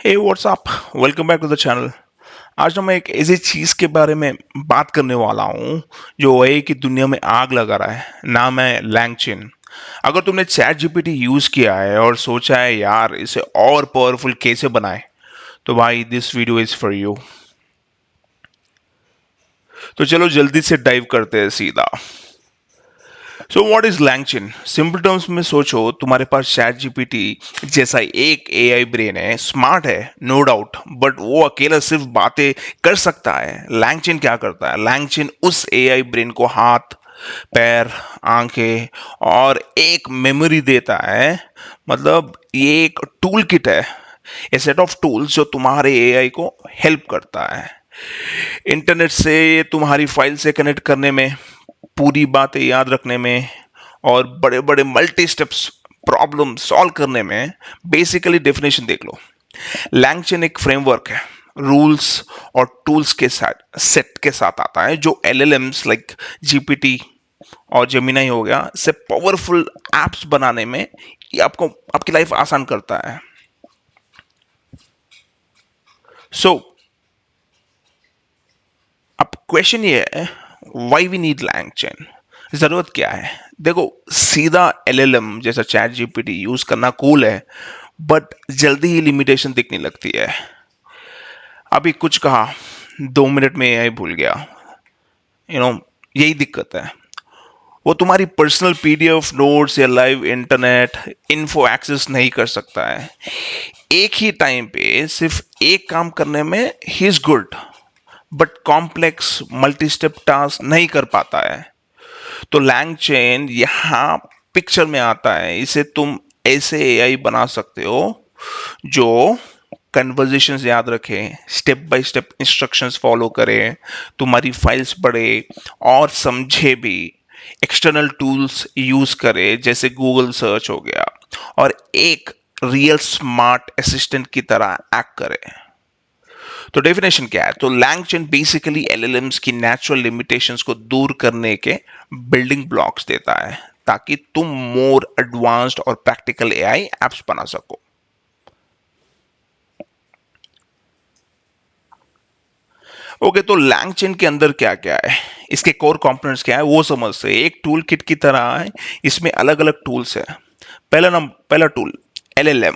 Hey WhatsApp. Welcome back to the channel. आज ना मैं एक ऐसी चीज़ के बारे में बात करने वाला हूँ जो एआई की दुनिया में आग लगा रहा है। नाम है लैंगचिन। अगर तुमने चैट जीपीटी यूज़ किया है और सोचा है यार इसे और पावरफुल कैसे बनाए, तो भाई this video is for you. तो चलो जल्दी से डाइव करते हैं सीधा। So what is LangChain? Simple terms में सोचो, तुम्हारे पास चैट जीपीटी जैसा एक एआई ब्रेन है, स्मार्ट है नो डाउट, बट वो अकेला सिर्फ बातें कर सकता है। लैंगचिन क्या करता है? लैंगचिन उस एआई ब्रेन को हाथ, पैर, आंखें और एक मेमोरी देता है। मतलब ये एक टूल किट है, ए सेट ऑफ टूल्स जो तुम्हारे एआई को हेल्प करता है इंटरनेट से तुम्हारी फाइल से कनेक्ट करने में, पूरी बातें याद रखने में और बड़े बड़े मल्टी स्टेप्स प्रॉब्लम सॉल्व करने में। बेसिकली डेफिनेशन देख लो, लैंगचेन एक फ्रेमवर्क है, रूल्स और टूल्स के साथ सेट के साथ आता है जो एलएलएम्स लाइक जीपीटी और जेमिनाई हो गया से पावरफुल एप्स बनाने में ये आपको आपकी लाइफ आसान करता है। सो अब क्वेश्चन ये है, व्हाई वी नीड लैंगचेन? जरूरत क्या है? देखो, सीधा एलएलएम जैसा चैट जीपीटी यूज करना कूल है, बट जल्दी ही लिमिटेशन दिखने लगती है। अभी कुछ कहा, 2 मिनट में एआई भूल गया। यू नो यही दिक्कत है। वो तुम्हारी पर्सनल पीडीएफ नोट्स या लाइव इंटरनेट इन्फो एक्सेस नहीं कर सकता है। एक ही टाइम पे सिर्फ एक काम करने में he is good, but complex multi step task नहीं कर पाता है। तो लैंग चेन यहाँ पिक्चर में आता है। इसे तुम ऐसे एआई बना सकते हो जो कन्वर्जेशंस याद रखे, step by step instructions follow करे, तुम्हारी फाइल्स पढ़े और समझे भी, एक्सटर्नल टूल्स यूज करे जैसे गूगल सर्च हो गया, और एक रियल स्मार्ट असिस्टेंट की तरह एक्ट करे। तो डेफिनेशन क्या है? तो लैंगचेन बेसिकली एलएलएम्स की नेचुरल लिमिटेशंस को दूर करने के बिल्डिंग ब्लॉक्स देता है ताकि तुम मोर एडवांस्ड और प्रैक्टिकल एआई एप्स बना सको। ओके, तो लैंगचेन के अंदर क्या क्या है, इसके कोर कंपोनेंट्स क्या है वो समझते हैं। एक टूल किट की तरह है, इसमें अलग अलग टूल्स है। पहला टूल एलएलएम।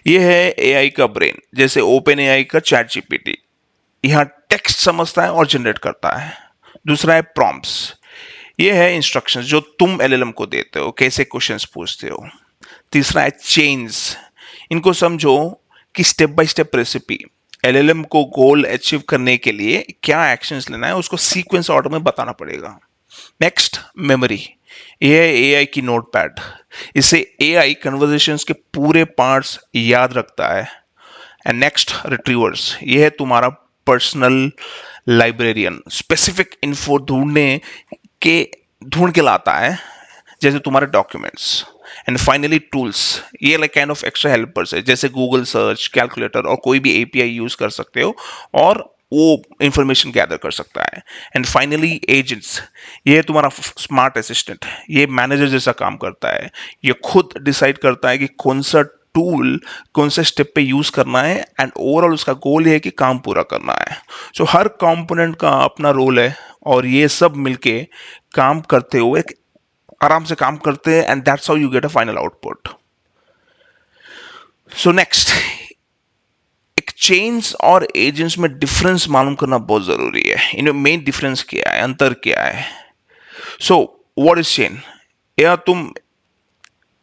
ये है एआई का ब्रेन, जैसे ओपन एआई का चैट जीपीटी। यहाँ टेक्स्ट समझता है और जनरेट करता है। दूसरा है प्रॉम्प्ट्स। ये है इंस्ट्रक्शंस जो तुम एलएलएम को देते हो, कैसे क्वेश्चंस पूछते हो। तीसरा है चेन्स। इनको समझो कि step by step recipe, LLM को गोल अचीव करने के लिए क्या एक्शंस लेना है उसको सीक्वेंस ऑर्डर में बताना पड़ेगा। Next memory. ये है एआई की नोटपैड। इसे एआई कन्वर्सेशंस के पूरे पार्ट्स याद रखता है। And next retrievers. ये है तुम्हारा पर्सनल लाइब्रेरियन, स्पेसिफिक इन्फो के ढूंढ के लाता है, जैसे तुम्हारे डॉक्यूमेंट्स। And finally tools. ये like kind of extra helpers है, जैसे गूगल सर्च, कैलकुलेटर और कोई भी एपीआई यूज कर सकते हो और वो इंफॉर्मेशन गैदर कर सकता है। And finally agents. ये है तुम्हारा स्मार्ट असिस्टेंट। ये मैनेजर जैसा काम करता है। ये खुद डिसाइड करता है कि कौन सा टूल कौन से स्टेप पे यूज करना है, एंड ओवरऑल उसका गोल ये है कि काम पूरा करना है। सो हर कंपोनेंट का अपना रोल है और ये सब मिलके काम करते हुए आराम से काम करते हैं, and that's how you get a final output. So next, एक चेन्स और एजेंट्स में डिफरेंस मालूम करना बहुत जरूरी है। इनमें मेन डिफरेंस क्या है, अंतर क्या है? सो व्हाट इज चेन? या तुम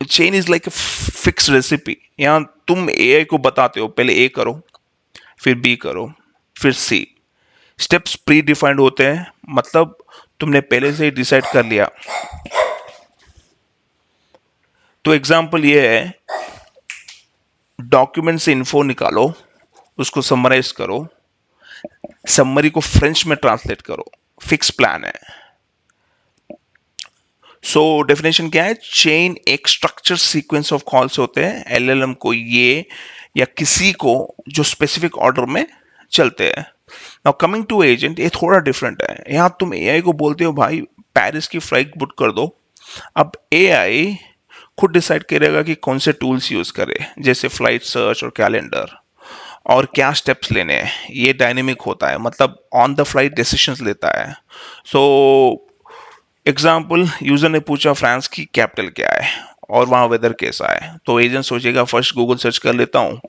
chain is like fix recipe. यहाँ तुम एआई को बताते हो पहले ए करो, फिर बी करो, फिर सी। स्टेप्स प्री डिफाइंड होते हैं, मतलब तुमने पहले से ही डिसाइड कर लिया। तो एग्जांपल ये है, डॉक्यूमेंट से इन्फो निकालो, उसको समराइज करो, समरी को फ्रेंच में ट्रांसलेट करो। फिक्स प्लान है। सो डेफिनेशन क्या है? चेन एक स्ट्रक्चर सीक्वेंस ऑफ कॉल्स होते हैं एलएलएम को, ये या किसी को जो स्पेसिफिक ऑर्डर में चलते हैं। नाउ कमिंग टू एजेंट, ये थोड़ा डिफरेंट है। यहाँ तुम एआई को बोलते हो भाई पेरिस की फ्लाइट बुक कर दो। अब एआई खुद डिसाइड करेगा कि कौन से टूल्स यूज करे, जैसे फ्लाइट सर्च और कैलेंडर, और क्या स्टेप्स लेने हैं। ये डायनेमिक होता है, मतलब ऑन द फ्लाइट डिसीजंस लेता है। सो एग्जाम्पल, यूजर ने पूछा फ्रांस की कैपिटल क्या है और वहाँ वेदर कैसा है, तो एजेंट सोचेगा फर्स्ट गूगल सर्च कर लेता हूँ,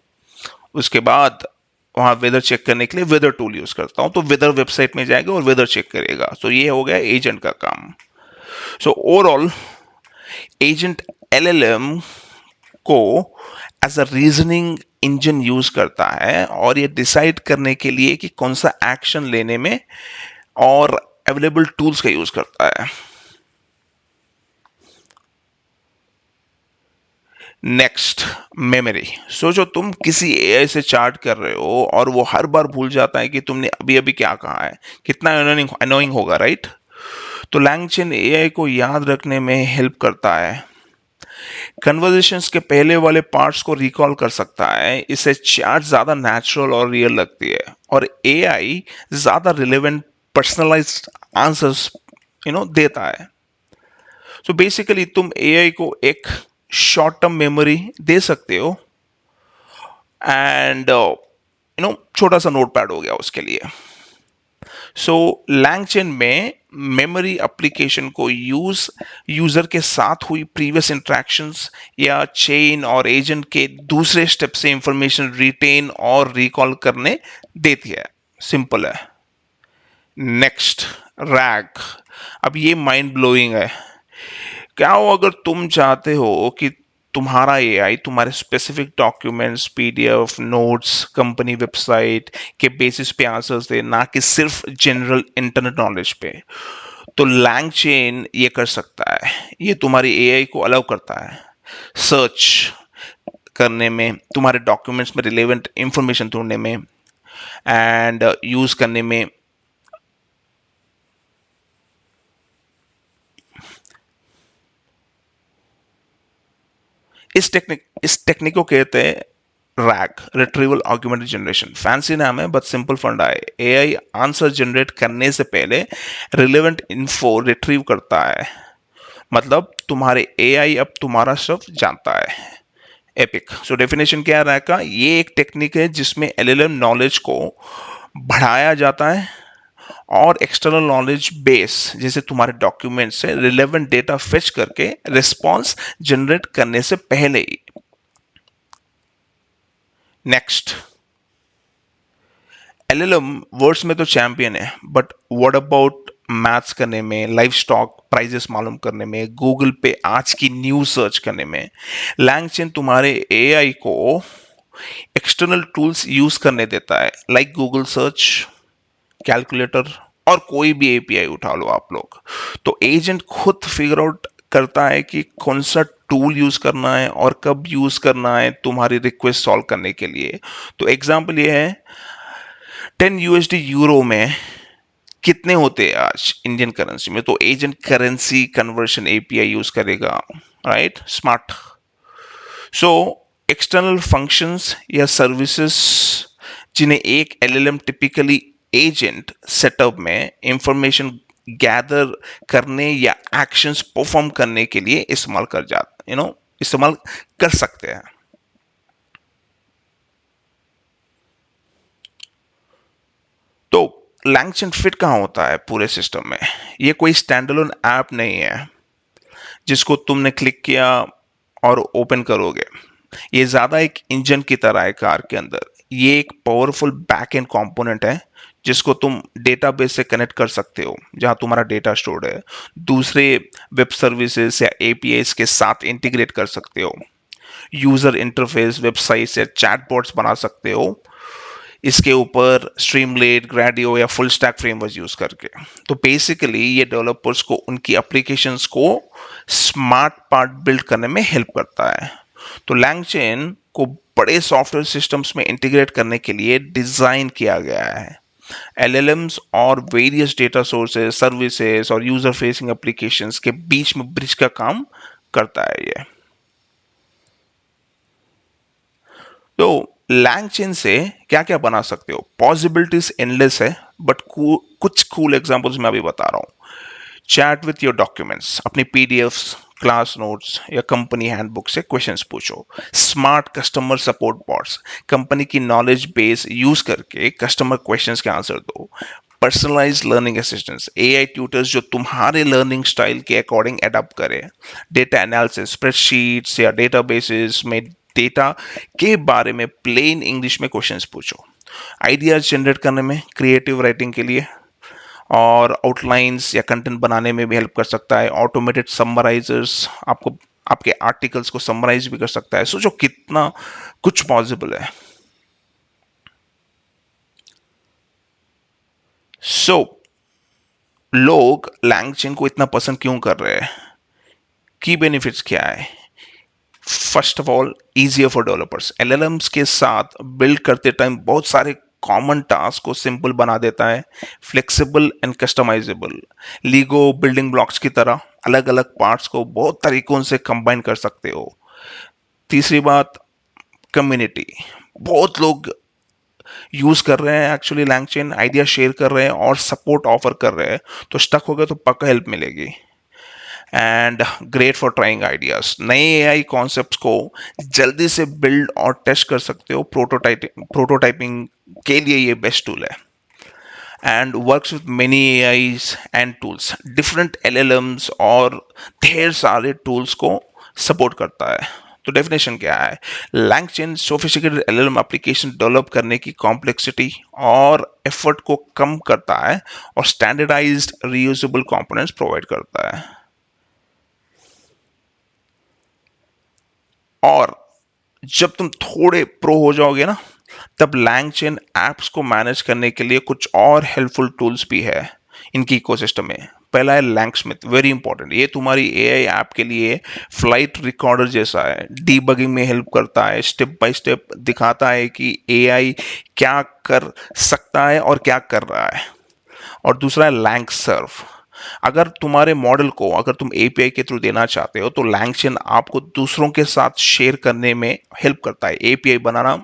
उसके बाद वहाँ वेदर चेक करने के लिए वेदर टूल यूज करता हूँ, तो वेदर वेबसाइट में जाएगा और वेदर चेक करेगा। तो ये हो गया एजेंट का काम। सो ओवरऑल एजेंट एलएलएम को as a reasoning engine use करता है, और ये डिसाइड करने के लिए कि कौन सा एक्शन लेने में, और अवेलेबल टूल्स का यूज करता है। Next, memory. सोचो तुम किसी एआई से चार्ट कर रहे हो और वो हर बार भूल जाता है कि तुमने अभी अभी क्या कहा है, कितना अनोइंग होगा, राइट? तो लैंगचेन एआई को याद रखने में हेल्प करता है, कन्वर्जेशंस के पहले वाले पार्ट्स को रिकॉल कर सकता है, इससे चार्ट ज्यादा नेचुरल और रियल लगती है, और एआई ज्यादा रिलेवेंट पर्सनलाइज्ड आंसर्स देता है। सो बेसिकली तुम एआई को एक शॉर्ट टर्म मेमोरी दे सकते हो, एंड छोटा सा नोटपैड हो गया उसके लिए। सो लैंगचेन में मेमोरी एप्लीकेशन को यूजर के साथ हुई प्रीवियस इंटरेक्शंस या चेन और एजेंट के दूसरे स्टेप से इंफॉर्मेशन रिटेन और रिकॉल करने देती है। सिंपल है। Next, rag. अब ये माइंड ब्लोइंग है। क्या हो अगर तुम चाहते हो कि तुम्हारा एआई तुम्हारे specific documents, PDF, notes, company website के बेसिस पे आंसर्स दे, ना कि सिर्फ जनरल इंटरनेट नॉलेज पे। तो लैंगचेन ये कर सकता है, ये तुम्हारी एआई को अलाउ करता है सर्च करने में, तुम्हारे डॉक्यूमेंट्स में रिलेवेंट इंफॉर्मेशन ढूंढने में, एंड यूज करने में। इस टेक्निक को कहते हैं rag, retrieval argument generation. Fancy नाम है बट सिंपल फंडा है। एआई आंसर जनरेट करने से पहले रिलेवेंट इन्फो रिट्रीव करता है, मतलब तुम्हारे एआई अब तुम्हारा सब जानता है। एपिक। सो डेफिनेशन क्या है रैग का? ये एक टेक्निक है जिसमें एलएलएम नॉलेज को बढ़ाया जाता है, और एक्सटर्नल नॉलेज बेस जैसे तुम्हारे डॉक्यूमेंट से रिलेवेंट डेटा फेच करके रिस्पॉन्स जनरेट करने से पहले ही। नेक्स्ट, एलएलएम वर्ड्स में तो चैंपियन है, बट व्हाट अबाउट मैथ्स करने में, लाइव स्टॉक प्राइजेस मालूम करने में, गूगल पे आज की न्यूज सर्च करने में? लैंगचेन तुम्हारे एआई को एक्सटर्नल टूल्स यूज करने देता है, लाइक गूगल सर्च, कैलकुलेटर, और कोई भी एपीआई उठा लो आप लोग। तो एजेंट खुद फिगर आउट करता है कि कौन सा टूल यूज करना है और कब यूज करना है तुम्हारी रिक्वेस्ट सॉल्व करने के लिए। तो एग्जांपल ये है, 10 यूएसडी यूरो में कितने होते हैं आज इंडियन करेंसी में? तो agent currency conversion API use करेगा, right? Smart. So external functions या सर्विसेज जिन्हें एक एलएलएम टिपिकली एजेंट सेटअप में इंफॉर्मेशन गैदर करने या एक्शंस परफॉर्म करने के लिए इस्तेमाल कर जाते इस्तेमाल कर सकते हैं। तो लैंगचेन फिट कहाँ होता है पूरे सिस्टम में? ये कोई स्टैंडअलोन ऐप नहीं है जिसको तुमने क्लिक किया और ओपन करोगे। ये ज्यादा एक इंजन की तरह है कार के अंदर। ये एक पावरफुल बैक एंड कंपोनेंट है जिसको तुम डेटाबेस से कनेक्ट कर सकते हो, जहां तुम्हारा डेटा स्टोर्ड है, दूसरे वेब सर्विसेज या एपीआईज के साथ इंटीग्रेट कर सकते हो, यूजर इंटरफेस, वेबसाइट या चैटबॉट्स बना सकते हो इसके ऊपर स्ट्रीमलेट, ग्रेडियो या फुल स्टैक फ्रेमवर्क यूज करके। तो बेसिकली ये डेवलपर्स को उनकी एप्लीकेशंस को स्मार्ट पार्ट बिल्ड करने में हेल्प करता है। तो लैंगचेन को बड़े सॉफ्टवेयर सिस्टम्स में इंटीग्रेट करने के लिए डिजाइन किया गया है। एलएलएम्स और वेरियस डेटा सोर्सेज, सर्विसेज और यूजर फेसिंग एप्लीकेशंस के बीच में ब्रिज का काम करता है ये। तो लैंगचेन से क्या क्या बना सकते हो? पॉसिबिलिटीज एंडलेस है, बट कुछ कूल एग्जांपल्स मैं अभी बता रहा हूँ। चैट विथ योर डॉक्यूमेंट्स, अपनी पीडीएफ्स, क्लास नोट्स या कंपनी हैंडबुक से क्वेश्चंस पूछो। Smart customer support bots, company की नॉलेज बेस यूज करके कस्टमर क्वेश्चंस के आंसर दो। Personalise learning assistants, AI tutors जो तुम्हारे लर्निंग स्टाइल के अकॉर्डिंग एडप्ट करे। डेटा एनालिसिस, स्प्रेडशीट्स या डेटाबेसेस में डेटा के बारे में प्लेन इंग्लिश में क्वेश्चंस पूछो। आइडियाज जनरेट करने में, क्रिएटिव राइटिंग के लिए और आउटलाइंस या कंटेंट बनाने में भी हेल्प कर सकता है। ऑटोमेटेड समराइजर्स आपको आपके आर्टिकल्स को समराइज भी कर सकता है। सोचो कितना कुछ पॉसिबल है। सो लोग लैंगचेन को इतना पसंद क्यों कर रहे हैं? की बेनिफिट्स क्या है? First of all, easier for developers. LLMs के साथ बिल्ड करते टाइम बहुत सारे कॉमन टास्क को सिंपल बना देता है। Flexible and customisable, Lego building blocks की तरह अलग अलग पार्ट्स को बहुत तरीकों से कंबाइन कर सकते हो। तीसरी बात, कम्युनिटी। बहुत लोग यूज कर रहे हैं एक्चुअली लैंगचेन, आइडिया शेयर कर रहे हैं और सपोर्ट ऑफर कर रहे हैं। तो स्टक हो गए तो पक्का हेल्प मिलेगी। And great for trying ideas, नए एआई कॉन्सेप्ट्स को जल्दी से बिल्ड और टेस्ट कर सकते हो। प्रोटोटाइपिंग के लिए ये बेस्ट टूल है। And works with many AIs and tools, different LLMs और ढेर सारे टूल्स को सपोर्ट करता है। तो डेफिनेशन क्या है? LangChain sophisticated LLM application develop करने की कॉम्प्लेक्सिटी और एफर्ट को कम करता है और स्टैंडर्डाइज्ड रीयूजेबल कंपोनेंट्स प्रोवाइड करता है। और जब तुम थोड़े प्रो हो जाओगे ना, तब लैंगचेन एप्स को मैनेज करने के लिए कुछ और हेल्पफुल टूल्स भी है इनकी इकोसिस्टम में। पहला है लैंगस्मिथ, वेरी इंपॉर्टेंट। ये तुम्हारी एआई ऐप के लिए फ्लाइट रिकॉर्डर जैसा है। डीबगिंग में हेल्प करता है, स्टेप बाय स्टेप दिखाता है कि एआई क्या कर सकता है और क्या कर रहा है। और दूसरा है लैंग सर्व। अगर तुम्हारे मॉडल को अगर तुम एपीआई के थ्रू देना चाहते हो तो लैंगचेन आपको दूसरों के साथ शेयर करने में हेल्प करता है, एपीआई बनाना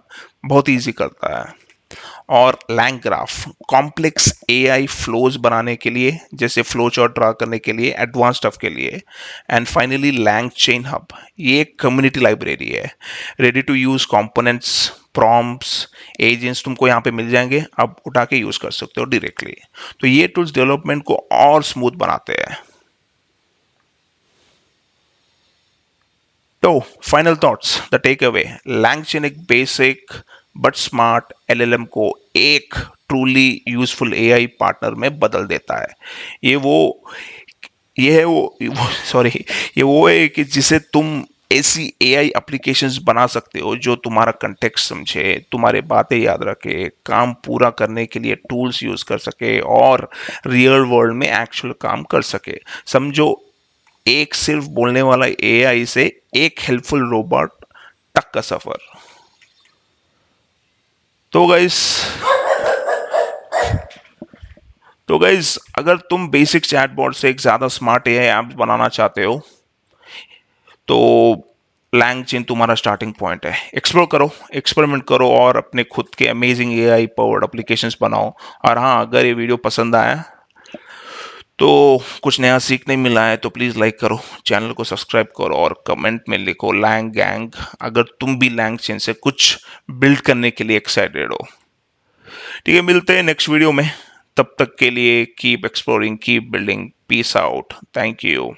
बहुत ईजी करता है। और LangGraph, complex AI flows बनाने के लिए, जैसे फ्लो चार्ट ड्रा करने के लिए, एडवांस स्टफ के लिए। And finally LangChain hub, ये एक कम्युनिटी लाइब्रेरी है। Ready to use components, prompts, agents तुमको यहाँ पे मिल जाएंगे, आप उठा के यूज कर सकते हो डायरेक्टली। तो ये टूल्स डेवलपमेंट को और स्मूथ बनाते हैं। तो final thoughts, the takeaway, LangChain एक बेसिक बट स्मार्ट एलएलएम को एक ट्रूली यूजफुल एआई पार्टनर में बदल देता है। ये वो ये है वो सॉरी, ये वो है कि जिसे तुम ऐसी एआई एप्लीकेशंस बना सकते हो जो तुम्हारा कंटेक्स्ट समझे, तुम्हारे बातें याद रखे, काम पूरा करने के लिए टूल्स यूज कर सके और रियल वर्ल्ड में एक्चुअल काम कर सके। समझो, एक सिर्फ बोलने वाला एआई से एक हेल्पफुल रोबोट तक का सफर। तो गाइस तो गाइस अगर तुम बेसिक चैटबॉट से एक ज्यादा स्मार्ट एआई ऐप बनाना चाहते हो तो लैंगचेन तुम्हारा स्टार्टिंग पॉइंट है। एक्सप्लोर करो, एक्सपेरिमेंट करो और अपने खुद के अमेजिंग एआई पावर्ड एप्लीकेशंस बनाओ। और हाँ, अगर ये वीडियो पसंद आया तो कुछ नया सीखने मिला है तो प्लीज़ लाइक करो, चैनल को सब्सक्राइब करो और कमेंट में लिखो लैंग गैंग, अगर तुम भी लैंगचेन से कुछ बिल्ड करने के लिए एक्साइटेड हो। ठीक है, मिलते हैं नेक्स्ट वीडियो में। तब तक के लिए keep exploring, keep building, peace out, thank you.